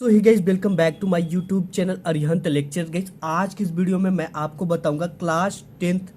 तो ही guys welcome back to my YouTube channel Arihant lecture. Guys आज की इस वीडियो में मैं आपको बताऊंगा क्लास 10th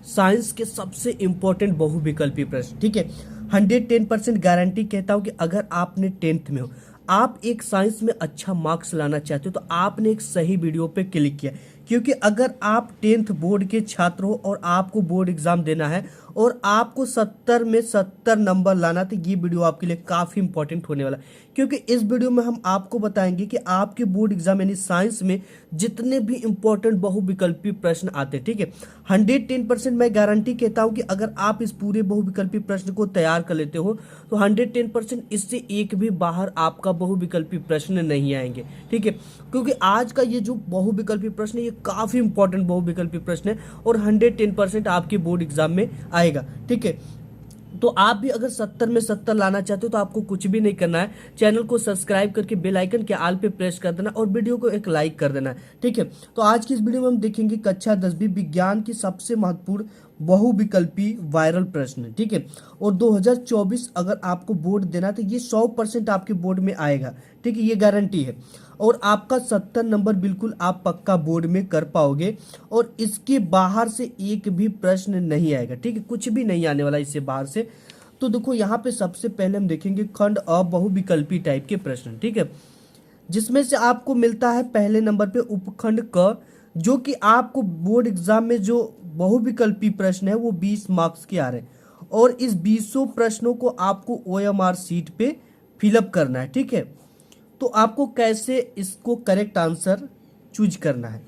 साइंस के सबसे इंपॉर्टेंट बहुविकल्पी प्रश्न। ठीक है, 110% गारंटी कहता हूं कि अगर आपने 10th में हो, आप एक साइंस में अच्छा मार्क्स लाना चाहते हो तो आपने एक सही वीडियो पे क्लिक किया। क्योंकि अगर आप 10th बोर्ड के छात्र हो और आपको बोर्ड एग्जाम देना है और आपको 70 में 70 नंबर लाना, तो ये वीडियो आपके लिए काफ़ी इंपॉर्टेंट होने वाला है। क्योंकि इस वीडियो में हम आपको बताएंगे कि आपके बोर्ड एग्जाम यानी साइंस में जितने भी इंपॉर्टेंट बहुविकल्पी प्रश्न आते हैं, ठीक है, 110% मैं गारंटी कहता हूं कि अगर आप इस पूरे बहुविकल्पी प्रश्न को तैयार कर लेते हो तो 110% इससे एक भी बाहर आपका बहुविकल्पी प्रश्न नहीं आएंगे। ठीक है, क्योंकि आज का ये जो बहुविकल्पी प्रश्न है ये काफ़ी इंपॉर्टेंट बहुविकल्पी प्रश्न है और 110% आपके बोर्ड एग्जाम में आएगा। ठीक है, तो आप भी अगर 70 में 70 लाना चाहते हो तो आपको कुछ भी नहीं करना है, चैनल को सब्सक्राइब करके बेल आइकन के आल पे प्रेस कर देना और वीडियो को एक लाइक कर देना है। ठीक है, तो आज की इस वीडियो में हम देखेंगे कक्षा 10वीं विज्ञान की सबसे महत्वपूर्ण बहुविकल्पी वायरल प्रश्न। ठीक है, और 2024 अगर आपको बोर्ड देना तो ये 100% आपके बोर्ड में आएगा। ठीक है, ये गारंटी है और आपका 70 नंबर बिल्कुल आप पक्का बोर्ड में कर पाओगे और इसके बाहर से एक भी प्रश्न नहीं आएगा। ठीक है, कुछ भी नहीं आने वाला इससे बाहर से। तो देखो यहाँ पे सबसे पहले हम देखेंगे खंड अ बहुविकल्पी टाइप के प्रश्न। ठीक है, जिसमें से आपको मिलता है पहले नंबर पे उपखंड क, जो कि आपको बोर्ड एग्जाम में जो बहुविकल्पी प्रश्न है वो 20 मार्क्स के आ रहे हैं और इस 20 प्रश्नों को आपको OMR सीट पे फिलअप करना है। ठीक है, तो आपको कैसे इसको करेक्ट आंसर चूज करना है।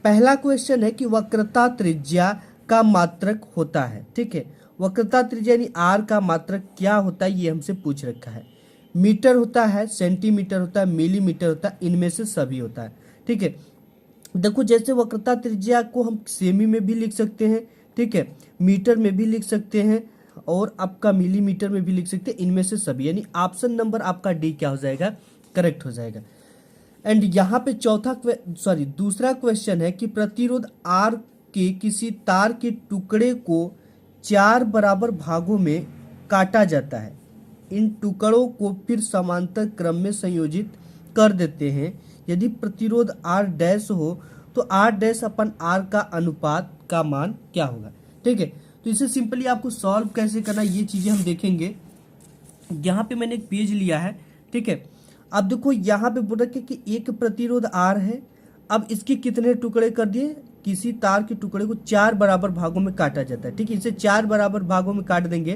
पहला क्वेश्चन है कि वक्रता त्रिज्या का मात्रक होता है। ठीक है, वक्रता त्रिज्या यानी आर का मात्रक क्या होता है ये हमसे पूछ रखा है। मीटर होता है, सेंटीमीटर होता है, मिलीमीटर होता है, इनमें से सभी होता है। ठीक है, देखो जैसे वक्रता त्रिज्या को हम सेमी में भी लिख सकते हैं, ठीक है, मीटर में भी लिख सकते हैं और आपका मिलीमीटर में भी लिख सकते हैं, इनमें से सभी, यानी ऑप्शन नंबर आपका डी क्या हो जाएगा, करेक्ट हो जाएगा। एंड यहाँ पे दूसरा क्वेश्चन है कि प्रतिरोध आर के किसी तार के टुकड़े को 4 बराबर भागों में काटा जाता है। इन टुकड़ों को फिर समांतर क्रम में संयोजित कर देते हैं। यदि प्रतिरोध आर डैश हो तो आर डैश अपन आर का अनुपात का मान क्या होगा। ठीक है, तो इसे सिंपली आपको सॉल्व कैसे करना ये चीजें हम देखेंगे। यहाँ पे मैंने एक पेज लिया है। ठीक है, अब देखो यहाँ पे बोल रखे कि एक प्रतिरोध आर है। अब इसके कितने टुकड़े कर दिए, किसी तार के टुकड़े को 4 बराबर भागों में काटा जाता है। ठीक है, इसे 4 बराबर भागों में काट देंगे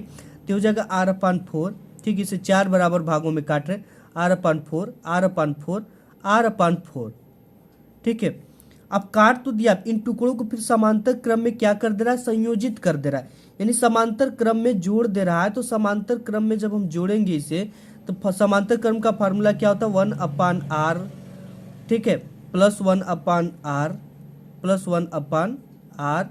तो हो जाएगा R/4। ठीक है, इसे 4 बराबर भागों में काट रहे, R/4 R/4 R/4। ठीक है, अब काट तो दिया, इन टुकड़ों को फिर समांतर क्रम में क्या कर दे रहा है, संयोजित कर दे रहा है, यानी समांतर क्रम में जोड़ दे रहा है। तो समांतर क्रम में जब हम जोड़ेंगे इसे तो समांतर क्रम का फार्मूला क्या होता है, 1/r। ठीक है, +1/r +1/r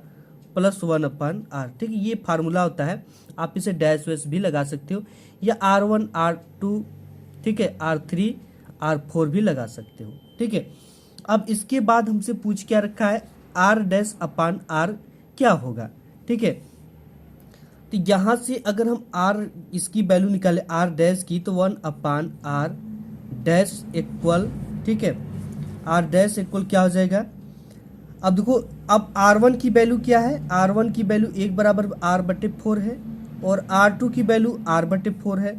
+1/r। ठीक है, ये फार्मूला होता है। आप इसे डैश वैश भी लगा सकते हो या R1 R2, ठीक है, R3 R4 भी लगा सकते हो। ठीक है, अब इसके बाद हमसे पूछ क्या रखा है, R'/r क्या होगा। ठीक है, तो यहाँ से अगर हम R इसकी वैल्यू निकाले R डैश की तो 1/r डैश इक्वल, ठीक है, R डैश इक्वल क्या हो जाएगा। अब देखो, अब R1 की वैल्यू क्या है, R1 की वैल्यू 1 बराबर R/4 है और R2 की वैल्यू R/4 है,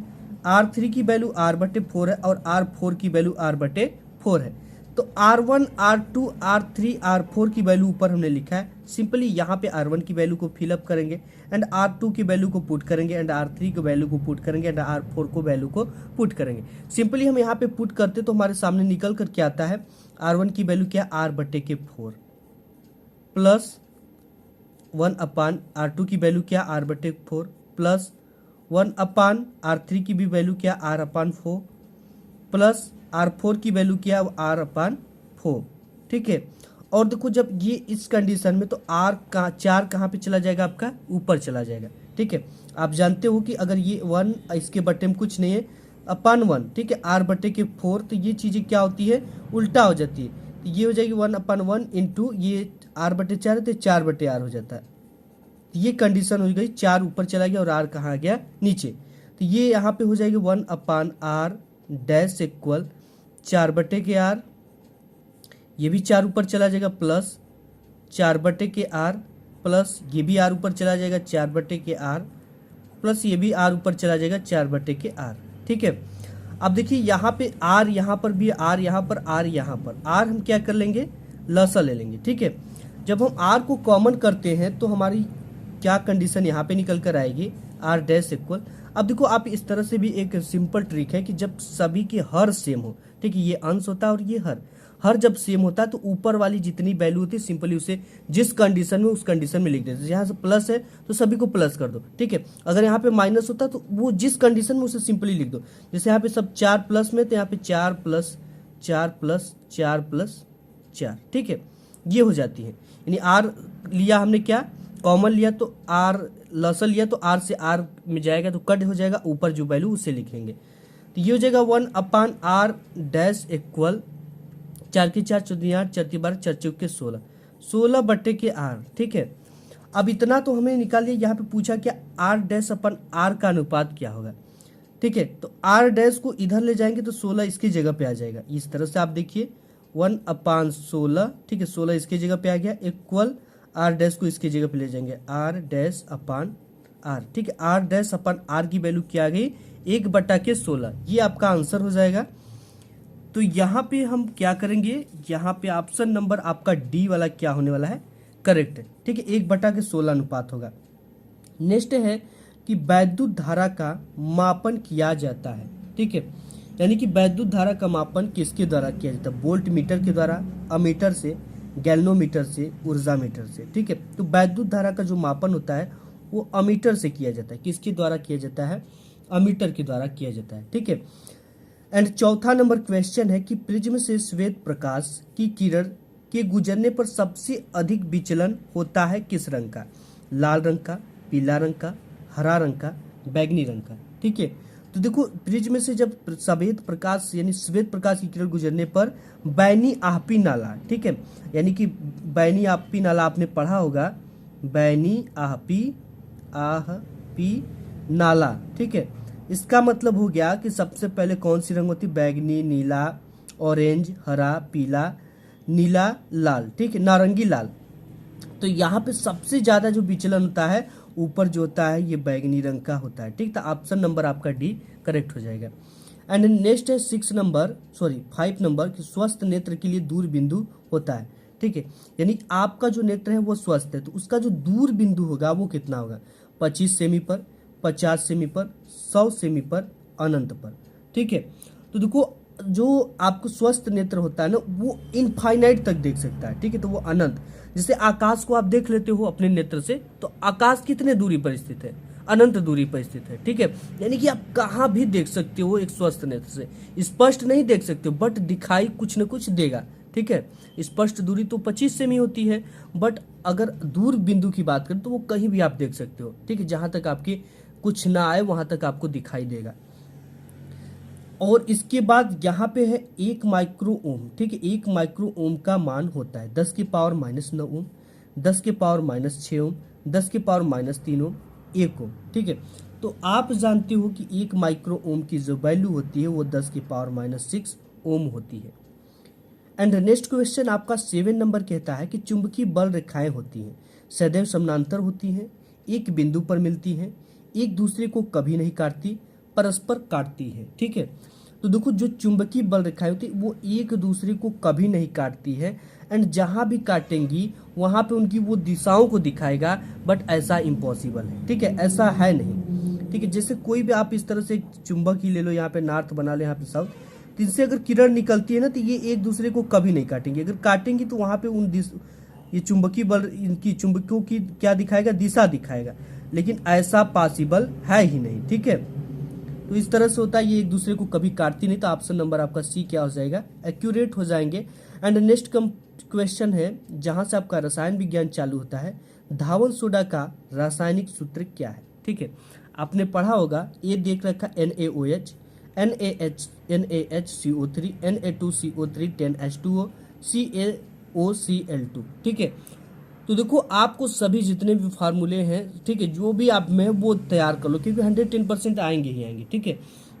R3 की वैल्यू R/4 है और R4 की वैल्यू R/4 है। तो R1 R2 R3 R4 की वैल्यू ऊपर हमने लिखा है। सिंपली यहाँ पे R1 की वैल्यू को फिलअप करेंगे एंड R2 की वैल्यू को पुट करेंगे एंड R3 की वैल्यू को पुट करेंगे एंड R4 को वैल्यू को पुट करेंगे। सिंपली हम यहाँ पे पुट करते तो हमारे सामने निकल कर क्या आता है, R1 की वैल्यू क्या, R/4 प्लस 1/R2 की वैल्यू क्या, R/4 प्लस 1/R3 की भी वैल्यू क्या, R/4 प्लस R4 की वैल्यू क्या, R/4। ठीक है, और देखो जब ये इस कंडीशन में तो R का 4 कहाँ पे चला जाएगा, आपका ऊपर चला जाएगा। ठीक है, आप जानते हो कि अगर ये 1 इसके बटे में कुछ नहीं है /1, ठीक है, R/4, तो ये चीज़ें क्या होती है, उल्टा हो जाती है। तो ये हो जाएगी 1/1 इंटू ये R/4 है तो 4/r हो जाता है। तो ये कंडीशन हो गई, 4 ऊपर चला गया और R कहाँ आ गया, नीचे। तो ये यहाँ पे हो जाएगी 1/r डैश इक्वल 4/r, ये भी 4 ऊपर चला जाएगा प्लस 4/r प्लस ये भी r ऊपर चला जाएगा 4/r प्लस ये भी r ऊपर चला जाएगा 4/r। ठीक है, अब देखिए यहाँ पे r यहाँ पर भी r यहाँ पर r यहाँ पर r हम क्या कर लेंगे, लसा ले लेंगे। ठीक है, जब हम r को कॉमन करते हैं तो हमारी क्या कंडीशन यहाँ पे निकल कर आएगी, r डैश इक्वल। अब देखो आप इस तरह से भी एक सिंपल ट्रिक है कि जब सभी के हर सेम हो, ठीक है, ये अंश होता है और ये हर जब सेम होता है तो ऊपर वाली जितनी वैल्यू होती है सिंपली उसे जिस कंडीशन में उस कंडीशन में लिख देते हैं। यहाँ से प्लस है तो सभी को प्लस कर दो। ठीक है, अगर यहाँ पे माइनस होता है तो वो जिस कंडीशन में उसे सिंपली लिख दो। जैसे यहाँ पे सब 4 प्लस में तो यहाँ पे 4 प्लस 4 प्लस 4 प्लस 4। ठीक है, ये हो जाती है, यानी आर लिया हमने क्या कॉमन लिया तो आर लसल लिया तो आर से आर में जाएगा तो कट हो जाएगा, ऊपर जो वैल्यू उसे लिखेंगे तो ये हो जाएगा 1/r डैश इक्वल 4 की 4 14 8 4 की 12 4 चौक के 16 16/r। ठीक है, अब इतना तो हमें निकाल लिया। यहाँ पे पूछा क्या r डैश अपन r का अनुपात क्या होगा। ठीक है, तो r डैश को इधर ले जाएंगे तो 16 इसकी जगह पे आ जाएगा। इस तरह से आप देखिए 1/16। ठीक है, 16 इसकी जगह पे आ गया इक्वल r डैश को इसकी जगह पे ले जाएंगे r डैश अपन r। ठीक है, r डैश अपन r की वैल्यू क्या आ गई 1/16। ये आपका आंसर हो जाएगा। तो यहाँ पे हम क्या करेंगे, यहाँ पे ऑप्शन नंबर आपका डी वाला क्या होने वाला है, करेक्ट है। ठीक है, 1/16 अनुपात होगा। नेक्स्ट है कि वैद्युत धारा का मापन किया जाता है। ठीक है, यानी कि वैद्युत धारा का मापन किसके द्वारा किया जाता है, वोल्ट मीटर के द्वारा, अमीटर से, गैल्वेनोमीटर से, ऊर्जा मीटर से। ठीक है, तो वैद्युत धारा का जो मापन होता है वो अमीटर से किया जाता है। किसके द्वारा किया जाता है, अमीटर के द्वारा किया जाता है। ठीक है, एंड चौथा नंबर क्वेश्चन है कि प्रिज्म से श्वेत प्रकाश की किरण के गुजरने पर सबसे अधिक विचलन होता है किस रंग का, लाल रंग का, पीला रंग का, हरा रंग का, बैगनी रंग का। ठीक है, तो देखो प्रिज्म से जब सफेद प्रकाश यानी श्वेत प्रकाश की किरण गुजरने पर बैनी आहपी नाला, ठीक है, यानी कि बैनी आहपी नाला आपने पढ़ा होगा, बैनी आहपी नाला। ठीक है, इसका मतलब हो गया कि सबसे पहले कौन सी रंग होती है, बैगनी, नीला, ऑरेंज, हरा, पीला, नीला, लाल। ठीक है, नारंगी, लाल। तो यहाँ पे सबसे ज्यादा जो विचलन होता है ऊपर जो होता है ये बैगनी रंग का होता है। ठीक, तो ऑप्शन नंबर आपका डी करेक्ट हो जाएगा। एंड नेक्स्ट है 5 नंबर कि स्वस्थ नेत्र के लिए दूर बिंदु होता है। ठीक है, यानी आपका जो नेत्र है वो स्वस्थ है तो उसका जो दूर बिंदु होगा वो कितना होगा, 25 सेमी पर, 50 सेमी पर, 100 सेमी पर, अनंत पर। ठीक है, तो देखो जो आपको स्वस्थ नेत्र होता है ना वो इनफाइनाइट तक देख सकता है। ठीक है, तो वो अनंत, जैसे आकाश को आप देख लेते हो अपने नेत्र से तो आकाश कितने दूरी पर स्थित है, अनंत दूरी पर स्थित है। ठीक है, यानी कि आप कहाँ भी देख सकते हो एक स्वस्थ नेत्र से। स्पष्ट नहीं देख सकते हो बट दिखाई कुछ न कुछ देगा। ठीक है, स्पष्ट दूरी तो 25 सेमी होती है बट अगर दूर बिंदु की बात करें तो वो कहीं भी आप देख सकते हो। ठीक है, जहां तक आपके कुछ ना आए वहां तक आपको दिखाई देगा। और इसके बाद यहाँ पे है 1 माइक्रो ओम। ठीक है, 1 माइक्रो ओम का मान होता है 10 की पावर -9 ओम, 10 की पावर -6 ओम, 10 की पावर -3 ओम, 1 ओम। ठीक है, तो आप जानते हो कि 1 माइक्रो ओम की जो वैल्यू होती है वो 10 की पावर -6 ओम होती है। एंड नेक्स्ट क्वेश्चन आपका 7 नंबर कहता है कि चुंबकीय बल रेखाएं होती हैं, सदैव समानांतर होती हैं, एक बिंदु पर मिलती हैं, एक दूसरे को कभी नहीं काटती, परस्पर काटती है। ठीक है, तो देखो जो चुंबकीय बल रेखाएं होती है वो एक दूसरे को कभी नहीं काटती है एंड जहां भी काटेंगी वहां पे उनकी वो दिशाओं को दिखाएगा बट ऐसा इम्पॉसिबल है। ठीक है, ऐसा है नहीं। ठीक है, जैसे कोई भी आप इस तरह से चुंबक ही ले लो, यहाँ पे नॉर्थ बना लो, यहाँ पे साउथ, तो इनसे अगर किरण निकलती है ना तो ये एक दूसरे को कभी नहीं काटेंगे। अगर काटेंगी तो वहां पे ये चुंबकीय बल इनकी चुंबकों की क्या दिखाएगा, दिशा दिखाएगा, लेकिन ऐसा पॉसिबल है ही नहीं। ठीक है, तो इस तरह से होता है, ये एक दूसरे को कभी काटती नहीं। तो ऑप्शन नंबर आपका सी क्या हो जाएगा, एक्यूरेट हो जाएंगे। एंड नेक्स्ट क्वेश्चन है जहां से आपका रसायन विज्ञान चालू होता है, धावन सोडा का रासायनिक सूत्र क्या है। ठीक है, आपने पढ़ा होगा, ये देख रखा NaOH, NaHCO3, Na2CO3, 10H2O, CaOCl2। ठीक है, तो देखो आपको सभी जितने भी फार्मूले हैं, ठीक है, जो भी आप में वो तैयार कर लो क्योंकि 110% आएंगे ही आएंगे। ठीक है,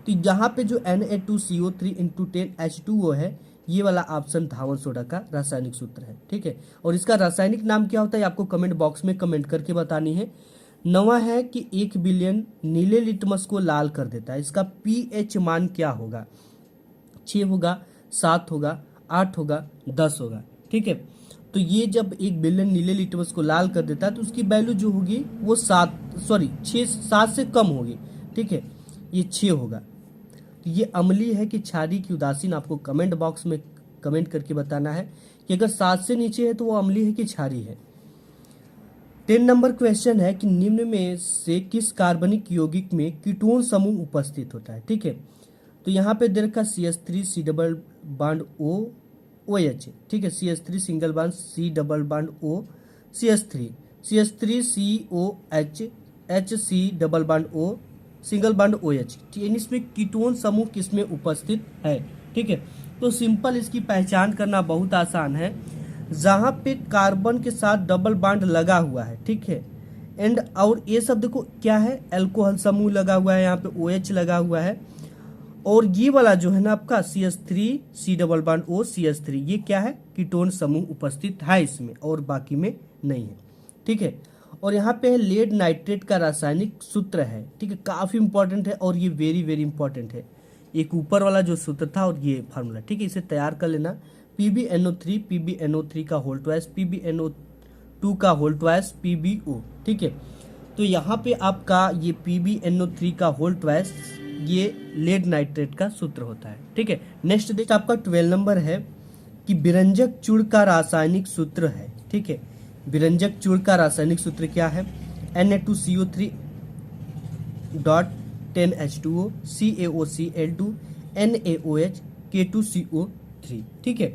तो यहाँ पे जो Na2CO3 इंटू 10H2O है, ये वाला ऑप्शन धावन सोडा का रासायनिक सूत्र है। ठीक है, और इसका रासायनिक नाम क्या होता है आपको कमेंट बॉक्स में कमेंट करके बतानी है। नवा है कि 1 बिलियन नीले लिटमस को लाल कर देता है। इसका pH मान क्या होगा? 6 होगा, 7 होगा, 8 होगा, 10 होगा। ठीक है, तो ये जब 1 बिलियन नीले लिटमस को लाल कर देता है तो उसकी वैल्यू जो होगी वो 7 से कम होगी। ठीक है, ये 6 होगा। तो ये अम्लीय है कि क्षारीय की उदासीन, आपको कमेंट बॉक्स में कमेंट करके बताना है कि अगर 7 से नीचे है तो वो अम्लीय है कि क्षारीय है। 10 नंबर क्वेश्चन है कि निम्न में से किस कार्बनिक यौगिक में कीटोन समूह उपस्थित होता है? ठीक है, तो यहाँ पे दे रखा CH3 C double bond O OH। ठीक है, CH3 single bond C double bond O CH3 COH HC double bond O single bond OH। इसमें कीटोन समूह किसमें उपस्थित है? ठीक है, तो सिंपल इसकी पहचान करना बहुत आसान है। जहां पे कार्बन के साथ डबल बॉन्ड लगा हुआ है, ठीक है, एंड और ये सब देखो क्या है, अल्कोहल समूह लगा हुआ है, यहाँ पे OH लगा हुआ है, और ये वाला जो है ना आपका CH3 C double bond O CH3, ये क्या है, कीटोन समूह उपस्थित है इसमें और बाकी में नहीं है। ठीक है, और यहाँ पे है लेड नाइट्रेट का रासायनिक सूत्र है। ठीक है, काफी इंपॉर्टेंट है और ये वेरी वेरी इंपॉर्टेंट है। एक ऊपर वाला जो सूत्र था और ये फार्मूला, ठीक है, इसे तैयार कर लेना। PbNO3 का होल ट्वाइस PbNO2 का होल ट्वाइस PbO। ठीक है, तो यहाँ पे आपका ये PbNO3 का होल ट्वाइस ये लेड नाइट्रेट का सूत्र होता है। ठीक है, नेक्स्ट देखिए आपका 12 नंबर है कि विरंजक चूड़ का रासायनिक सूत्र है। ठीक है, विरंजक चूड़ का रासायनिक सूत्र क्या है? Na2CO3 dot 10H2O CaOCl2 NaOH K2CO3। ठीक है,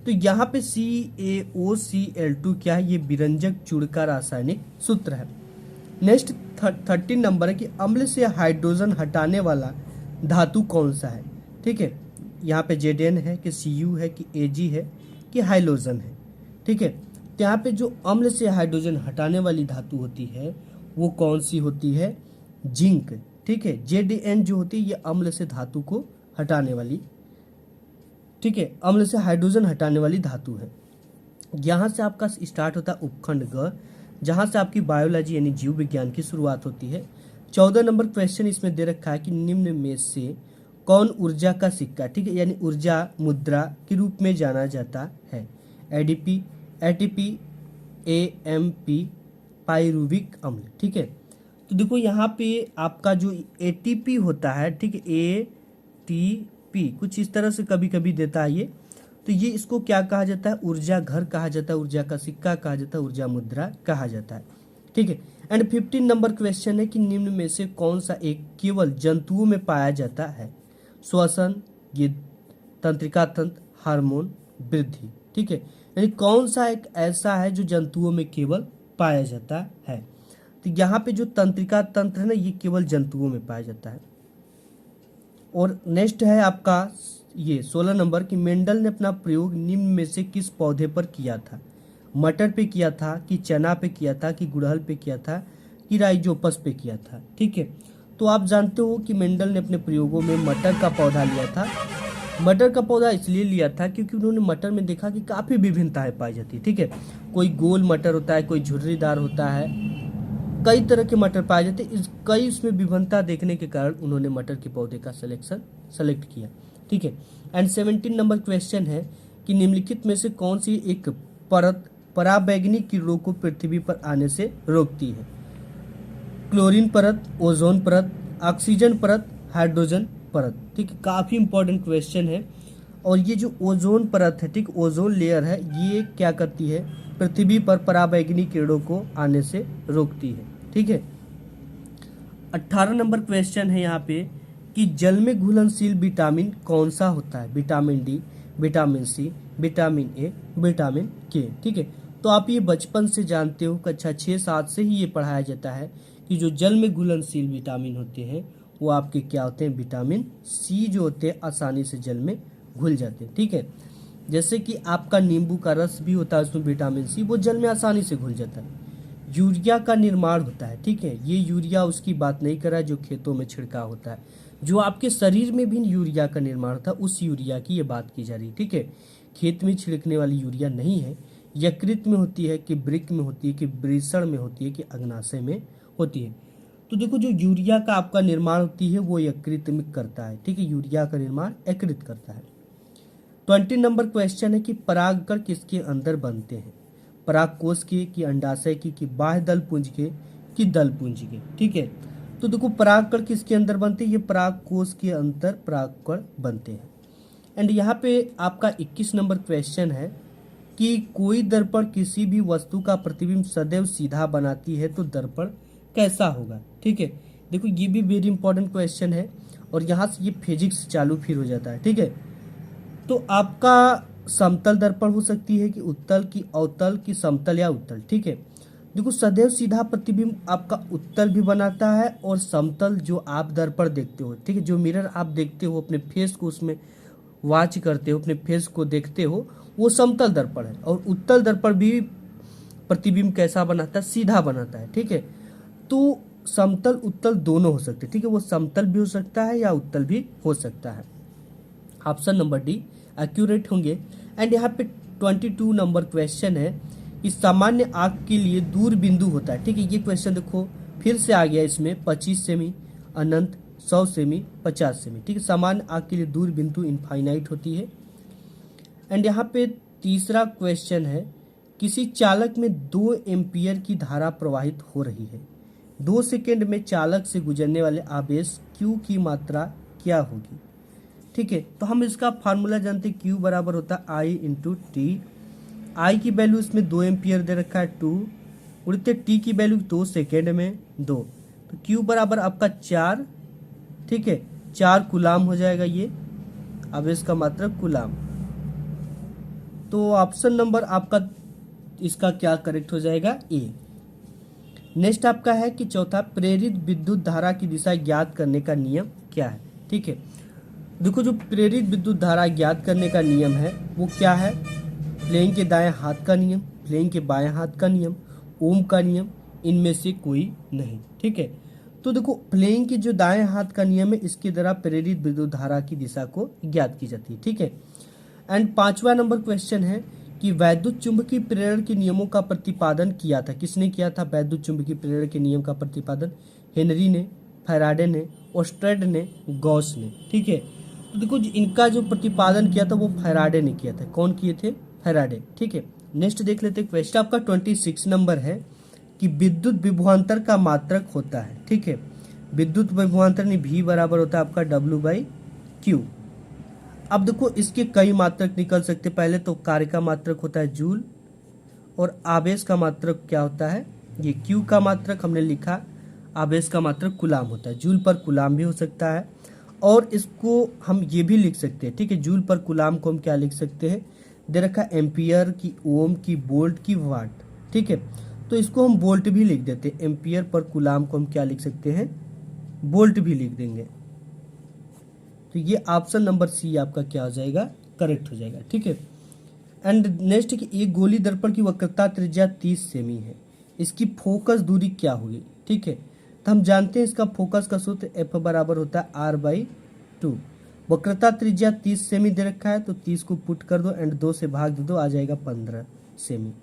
तो यहाँ पे CaOCl2 क्या है? ये विरंजक चूड़ का रासायनिक सूत्र है। नेक्स्ट 13 नंबर है कि अम्ल से हाइड्रोजन हटाने वाला धातु कौन सा है? ठीक है, यहाँ पे Zn है कि Cu है कि Ag है कि हाइलोजन है। ठीक है, तो यहाँ पे जो अम्ल से हाइड्रोजन हटाने वाली धातु होती है वो कौन सी होती है? जिंक। ठीक है, Zn जो होती है ये अम्ल से धातु को हटाने वाली, ठीक है, अम्ल से हाइड्रोजन हटाने वाली धातु है। यहाँ से आपका स्टार्ट होता है उपखंड ग, जहाँ से आपकी बायोलॉजी यानी जीव विज्ञान की शुरुआत होती है। 14 नंबर क्वेश्चन इसमें दे रखा है कि निम्न में से कौन ऊर्जा का सिक्का, ठीक है, यानी ऊर्जा मुद्रा के रूप में जाना जाता है? ADP ATP AMP पाइरुविक अम्ल। ठीक है, तो देखो यहाँ पे आपका जो ATP होता है, ठीक है, ATP कुछ इस तरह से कभी कभी देता है ये, तो ये इसको क्या कहा जाता है? ऊर्जा घर कहा जाता है, ऊर्जा का सिक्का कहा जाता है, ऊर्जा मुद्रा कहा जाता है। ठीक है, एंड 15 नंबर क्वेश्चन है कि निम्न में से कौन सा एक केवल जंतुओं में पाया जाता है? श्वसन, ये तंत्रिका तंत्र, हार्मोन, वृद्धि। ठीक है, यानी कौन सा एक ऐसा है जो जंतुओं में केवल पाया जाता है? तो यहाँ पे जो तंत्रिका तंत्र है ना ये केवल जंतुओं में पाया जाता है। और नेक्स्ट है आपका ये 16 नंबर कि मेंडल ने अपना प्रयोग निम्न में से किस पौधे पर किया था? मटर पे किया था कि चना पे किया था कि गुड़हल पे किया था कि राइजोपस पे किया था? ठीक है, तो आप जानते हो कि मेंडल ने अपने प्रयोगों में मटर का पौधा लिया था। मटर का पौधा इसलिए लिया था क्योंकि उन्होंने मटर में देखा कि काफ़ी विभिन्नताएं पाई जाती है। ठीक है, कोई गोल मटर होता है, कोई झुर्रीदार होता है, कई तरह के मटर पाए जाते हैं। कई उसमें विभिन्नता देखने के कारण उन्होंने मटर के पौधे का सेलेक्ट किया। ठीक है, एंड 17 नंबर क्वेश्चन है कि निम्नलिखित में से कौन सी एक परत पराबैंगनी किरणों को पृथ्वी पर आने से रोकती है? क्लोरीन परत, ओजोन परत, ऑक्सीजन परत, हाइड्रोजन परत। ठीक है, काफ़ी इंपॉर्टेंट क्वेश्चन है। और ये जो ओजोन परत है, ठीक, ओजोन लेयर है, ये क्या करती है? पृथ्वी पर पराबैंगनी किरणों को आने से रोकती है। ठीक है, 18 नंबर क्वेश्चन है यहाँ पे कि जल में घुलनशील विटामिन कौन सा होता है? Vitamin D, vitamin C, vitamin A, vitamin K. ठीक है, तो आप ये बचपन से जानते हो, कक्षा 6-7 से ही ये पढ़ाया जाता है कि जो जल में घुलनशील विटामिन होते हैं वो आपके क्या होते हैं? विटामिन सी जो होते हैं आसानी से जल में घुल जाते हैं। ठीक है, जैसे कि आपका नींबू का रस भी होता है, उसमें विटामिन सी, वो जल में आसानी से घुल जाता है। यूरिया का निर्माण होता है, ठीक है, ये यूरिया उसकी बात नहीं कर रहा है जो खेतों में छिड़काव होता है। जो आपके शरीर में भी यूरिया का निर्माण होता है उस यूरिया की ये बात की जा रही है, ठीक है। खेत में छिड़कने वाली यूरिया नहीं है। यकृत में होती है कि वृक्क में होती है कि वृषण में होती है कि अग्नाशय में होती है। तो देखो जो यूरिया का आपका निर्माण होती है वो यकृत में करता है, ठीक है। यूरिया का निर्माण यकृत करता है। 20 नंबर क्वेश्चन है कि परागकण किसके अंदर बनते हैं? परागकोश के, कि अंडाशय की, कि बाह्य दल पुंज के, कि दल पुंज के, ठीक है। तो देखो परागकण किसके अंदर बनते हैं? ये परागकोश के अंदर परागकण बनते हैं। एंड यहाँ पे आपका 21 नंबर क्वेश्चन है कि कोई दर्पण किसी भी वस्तु का प्रतिबिंब सदैव सीधा बनाती है तो दर्पण कैसा होगा, ठीक है। देखो ये भी वेरी इंपॉर्टेंट क्वेश्चन है और यहाँ से ये फिजिक्स चालू फिर हो जाता है, ठीक है। तो आपका समतल दर्पण हो सकती है कि उत्तल, की अवतल, की समतल या उत्तल, ठीक है। देखो सदैव सीधा प्रतिबिंब आपका उत्तल भी बनाता है और समतल जो आप दर्पण देखते हो, ठीक है, जो मिरर आप देखते हो अपने फेस को उसमें वॉच करते हो, अपने फेस को देखते हो, वो समतल दर्पण है। और उत्तल दर्पण भी प्रतिबिंब कैसा बनाता है? सीधा बनाता है, ठीक है। तो समतल उत्तल दोनों हो सकते हैं, ठीक है। वो समतल भी हो सकता है या उत्तल भी हो सकता है। ऑप्शन नंबर डी एक्यूरेट होंगे। एंड यहाँ पे 22 नंबर क्वेश्चन है कि सामान्य आंख के लिए दूर बिंदु होता है, ठीक है। ये क्वेश्चन देखो फिर से आ गया इसमें 25 सेमी, अनंत 100 सेमी, 50 सेमी, ठीक है। सामान्य आंख के लिए दूर बिंदु इनफाइनाइट होती है। एंड यहाँ पे तीसरा क्वेश्चन है किसी चालक में 2 एम्पियर की धारा प्रवाहित हो रही है। 2 सेकेंड में चालक से गुजरने वाले आवेश Q की मात्रा क्या होगी, ठीक है। तो हम इसका फार्मूला जानते हैं, Q बराबर होता है I इंटू टी। आई की वैल्यू इसमें 2 एम्पियर दे रखा है 2, उड़ते टी की वैल्यू 2 सेकेंड में 2, तो Q बराबर आपका 4, ठीक है। 4 कुलाम हो जाएगा ये आवेश का मात्रा कुलाम। तो ऑप्शन नंबर आपका इसका क्या करेक्ट हो जाएगा? ए। नेक्स्ट आपका है कि चौथा प्रेरित विद्युत धारा की दिशा ज्ञात करने का नियम क्या है, ठीक है। देखो जो प्रेरित विद्युत धारा ज्ञात करने का नियम है वो क्या है? फ्लेइंग के दाएं हाथ का नियम, फ्लेइंग के बाएं हाथ का नियम, ओम का नियम, इनमें से कोई नहीं, ठीक है। तो देखो फ्लेइंग के जो दाएं हाथ का नियम है इसके द्वारा प्रेरित विद्युत धारा की दिशा को ज्ञात की जाती है, ठीक है। एंड 5वां नंबर क्वेश्चन है कि वैद्युत चुंबकीय प्रेरण के नियमों का प्रतिपादन किया था, किसने किया था? वैद्युत चुंबकीय प्रेरण के नियम का प्रतिपादन हेनरी ने, फैराडे ने, ओस्ट्रेड ने, गॉस ने, ठीक है। तो देखो इनका जो प्रतिपादन किया था वो फैराडे ने किया था। कौन किए थे? फैराडे, ठीक है। नेक्स्ट देख लेते हैं क्वेश्चन आपका 26 नंबर है कि विद्युत विभवांतर का मात्रक होता है, ठीक है। विद्युत विभवांतर नहीं V बराबर होता है आपका W/Q। अब देखो इसके कई मात्रक निकल सकते। पहले तो कार्य का मात्रक होता है जूल और आवेश का मात्रक क्या होता है? ये Q का मात्रक हमने लिखा, आवेश का मात्रक कुलाम होता है। जूल पर कुलाम भी हो सकता है और इसको हम ये भी लिख सकते हैं, ठीक है। जूल पर कुलाम को हम क्या लिख सकते हैं? दे रखा एम्पियर की, ओम की, वोल्ट की, वाट, ठीक है। तो इसको हम वोल्ट भी लिख देते हैं। एम्पियर पर कुलाम को हम क्या लिख सकते हैं? वोल्ट भी लिख देंगे। तो ये ऑप्शन नंबर सी आपका क्या हो जाएगा? करेक्ट हो जाएगा, ठीक है। एंड नेक्स्ट कि एक गोली दर्पण की वक्रता त्रिज्या 30 सेमी है, इसकी फोकस दूरी क्या होगी, ठीक है। तो हम जानते हैं इसका फोकस का सूत्र F बराबर होता है R/2। वक्रता त्रिज्या 30 सेमी दे रखा है तो 30 को पुट कर दो एंड 2 से भाग दे दो, आ जाएगा 15 सेमी।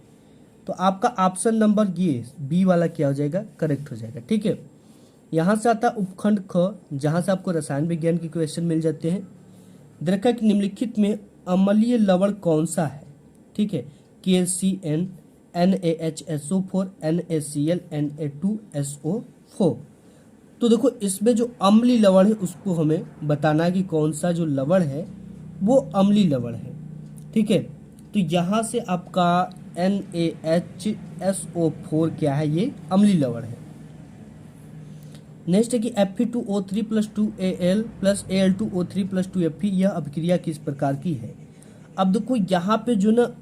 तो आपका ऑप्शन नंबर ये बी वाला क्या हो जाएगा? करेक्ट हो जाएगा, ठीक है। यहाँ से आता उपखंड ख, जहाँ से आपको रसायन विज्ञान के क्वेश्चन मिल जाते हैं। दे रखा है कि निम्नलिखित में अम्लीय लवण कौन सा है, ठीक है। KCN, NaHSO4, NaCl, Na2SO4। तो देखो इसमें जो अम्लीय लवण है उसको हमें बताना है कि कौन सा जो लवण है वो अम्लीय लवण है, ठीक है। तो यहाँ से आपका NaHSO4 क्या है? ये अम्लीय लवण है। नेक्स्ट है कि Fe2O3 + 2Al + Al2O3 + 2Fe, यह अभिक्रिया किस प्रकार की है? अब देखो यहाँ पे जो ना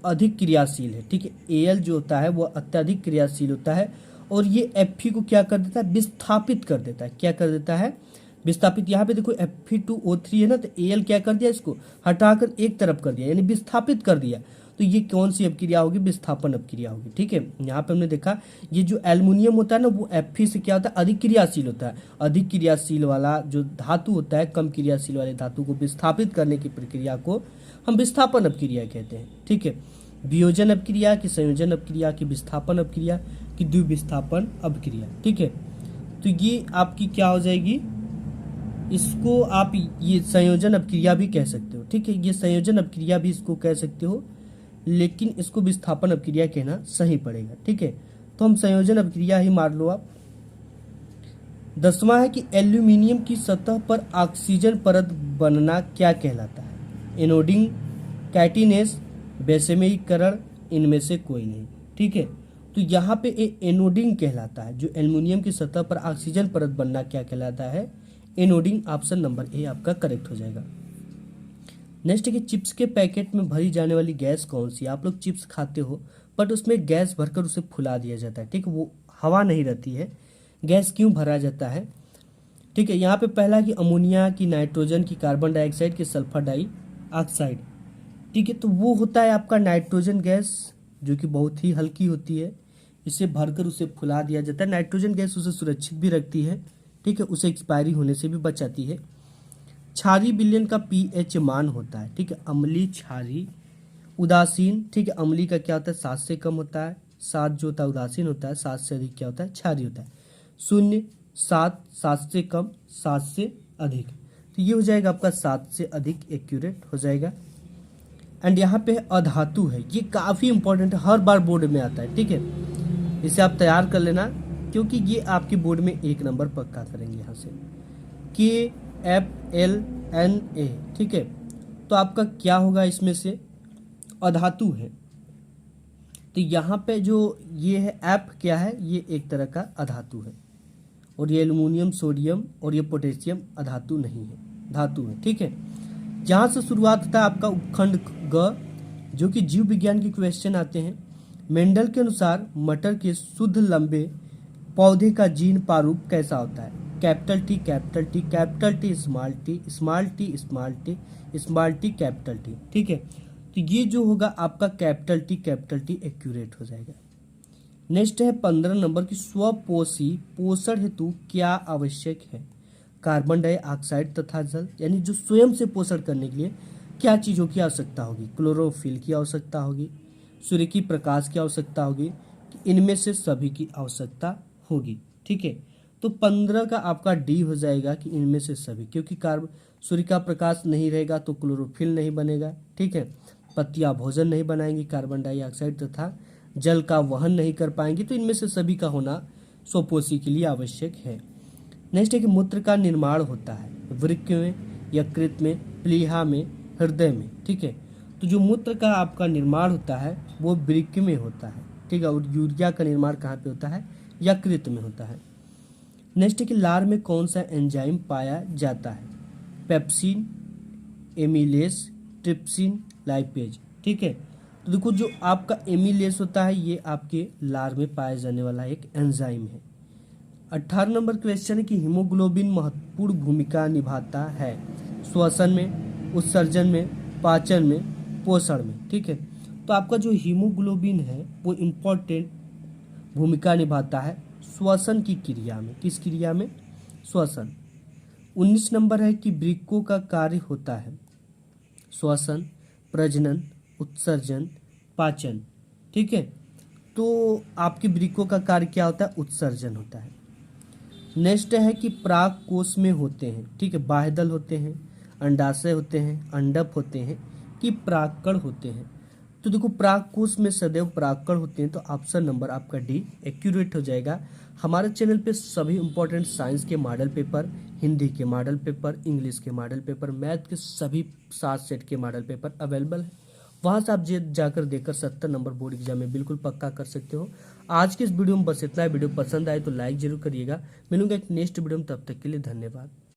अधिक क्रियाशील है, ठीक है। Al जो होता है वो अत्यधिक क्रियाशील होता है और ये Fe को क्या कर देता है? विस्थापित कर देता है। क्या कर देता है? विस्थापित। यहाँ पे देखो Fe2O3 है ना, तो Al क्या कर दिया? इसको हटाकर एक तरफ कर दिया, यानी विस्थापित कर दिया। तो ये कौन सी अपक्रिया होगी, विस्थापन अपक्रिया होगी। ठीक है, यहाँ पे हमने देखा ये जो एल्युमिनियम होता है ना वो Fe से क्या होता है, अधिक क्रियाशील होता है। अधिक क्रियाशील वाला जो धातु होता है कम क्रियाशील वाले धातु को विस्थापित करने की प्रक्रिया को हम विस्थापन अपक्रिया कहते हैं। ठीक है, वियोजन अपक्रिया की, संयोजन अपक्रिया की, विस्थापन अपक्रिया की, द्विविस्थापन अपक्रिया। ठीक है, तो ये आपकी क्या हो जाएगी, इसको आप ये संयोजन अपक्रिया भी कह सकते हो। ठीक है, ये संयोजन अपक्रिया भी इसको कह सकते हो, लेकिन इसको विस्थापन अपक्रिया कहना सही पड़ेगा। ठीक है, तो हम संयोजन अपक्रिया ही मार लो आप। 10वां है कि एल्यूमिनियम की सतह पर ऑक्सीजन परत बनना क्या कहलाता है, एनोडिंग, कैटिनेस, बेसेमीकरण, इनमें से कोई नहीं। ठीक है, तो यहाँ पे एनोडिंग कहलाता है, जो एल्युमिनियम की सतह पर ऑक्सीजन परत बनना क्या कहलाता है, एनोडिंग। ऑप्शन नंबर ए आपका करेक्ट हो जाएगा। नेक्स्ट है कि चिप्स के पैकेट में भरी जाने वाली गैस कौन सी है। आप लोग चिप्स खाते हो बट उसमें गैस भरकर उसे फुला दिया जाता है। ठीक है, वो हवा नहीं रहती है, गैस क्यों भरा जाता है। ठीक है, यहाँ पे पहला कि अमोनिया की, नाइट्रोजन की, कार्बन डाइऑक्साइड की, सल्फर डाइऑक्साइड। ठीक है, तो वो होता है आपका नाइट्रोजन गैस, जो कि बहुत ही हल्की होती है, इसे भरकर उसे फुला दिया जाता है। नाइट्रोजन गैस उसे सुरक्षित भी रखती है। ठीक है, उसे एक्सपायरी होने से भी बचाती है। क्षारीय विलयन का पीएच मान होता है। ठीक है, अम्लीय, क्षारीय, उदासीन। ठीक है, अम्लीय का क्या होता है, 7 से कम होता है, 7 जो होता है उदासीन होता है, 7 से अधिक क्या होता है, क्षारीय होता है। 0, 7, 7 से कम, 7 से अधिक, तो ये हो जाएगा आपका 7 से अधिक एक्यूरेट हो जाएगा। एंड यहाँ पे अधातु है, ये काफ़ी इंपॉर्टेंट है, हर बार बोर्ड में आता है। ठीक है, इसे आप तैयार कर लेना क्योंकि ये आपके बोर्ड में 1 नंबर पक्का करेंगे यहाँ से। KFLNA। ठीक है, तो आपका क्या होगा, इसमें से अधातु है, तो यहाँ पे जो ये है एफ क्या है, ये एक तरह का अधातु है, और ये एल्युमिनियम, सोडियम और ये पोटेशियम अधातु नहीं है, धातु है। ठीक है, जहाँ से शुरुआत होता है आपका उपखंड ग, जो कि जीव विज्ञान के क्वेश्चन आते हैं। मेंडल के अनुसार मटर के शुद्ध लंबे पौधे का जीन प्रारूप कैसा होता है, capital T, capital T, capital T, small T, small T, small T, small T, capital T. ठीक है, तो ये जो होगा आपका कैपिटल टी एक्यूरेट हो जाएगा। नेक्स्ट है 15 नंबर की, स्वपोषी पोषण हेतु क्या आवश्यक है, कार्बन डाइऑक्साइड तथा जल, यानी जो स्वयं से पोषण करने के लिए क्या चीज़ों की आवश्यकता होगी, क्लोरोफिल की आवश्यकता होगी, सूर्य की प्रकाश की आवश्यकता होगी, इनमें से सभी की आवश्यकता होगी। ठीक है, तो 15 का आपका डी हो जाएगा कि इनमें से सभी, क्योंकि सूर्य का प्रकाश नहीं रहेगा तो क्लोरोफिल नहीं बनेगा। ठीक है, पत्तियां भोजन नहीं बनाएंगी, कार्बन डाइऑक्साइड तथा जल का वहन नहीं कर पाएंगी, तो इनमें से सभी का होना स्वपोषी के लिए आवश्यक है। नेक्स्ट है कि मूत्र का निर्माण होता है वृक्क में, यकृत में, प्लीहा में, हृदय में। ठीक है, तो जो मूत्र का आपका निर्माण होता है वो वृक्क में होता है। ठीक है, और यूरिया का निर्माण कहाँ पे होता है, यकृत में होता है। नेक्स्ट है कि लार में कौन सा एंजाइम पाया जाता है, पेप्सिन, एमिलेस, ट्रिप्सिन, लाइपेज। ठीक है, तो देखो जो आपका एमिलेस होता है ये आपके लार में पाया जाने वाला एक एंजाइम है। 18 नंबर क्वेश्चन है कि हीमोग्लोबिन महत्वपूर्ण भूमिका निभाता है श्वसन में, उत्सर्जन में, पाचन में, पोषण में। ठीक है, तो आपका जो हीमोग्लोबिन है वो इम्पोर्टेंट भूमिका निभाता है श्वसन की क्रिया में। किस क्रिया में, श्वसन। 19 नंबर है कि वृक्कों का कार्य होता है श्वसन, प्रजनन, उत्सर्जन, पाचन। ठीक है, तो आपके वृक्कों का कार्य क्या होता है, उत्सर्जन होता है। नेक्स्ट है कि प्राक कोश में होते हैं। ठीक है, बाह्यदल होते हैं, अंडाशय होते हैं, अंडप होते हैं, कि परागकण होते हैं। तो देखो प्राक कोश में सदैव परागकण होते हैं, तो ऑप्शन नंबर आपका डी एक्यूरेट हो जाएगा। हमारे चैनल पे सभी इंपॉर्टेंट साइंस के मॉडल पेपर, हिंदी के मॉडल पेपर, इंग्लिश के मॉडल पेपर, मैथ के सभी 7 सेट के मॉडल पेपर अवेलेबल है। वहाँ से आप जाकर देकर 70 नंबर बोर्ड एग्जाम में बिल्कुल पक्का कर सकते हो। आज के इस वीडियो में बस इतना है। वीडियो पसंद आए तो लाइक जरूर करिएगा। मिलूंगा एक नेक्स्ट वीडियो में, तब तक के लिए धन्यवाद।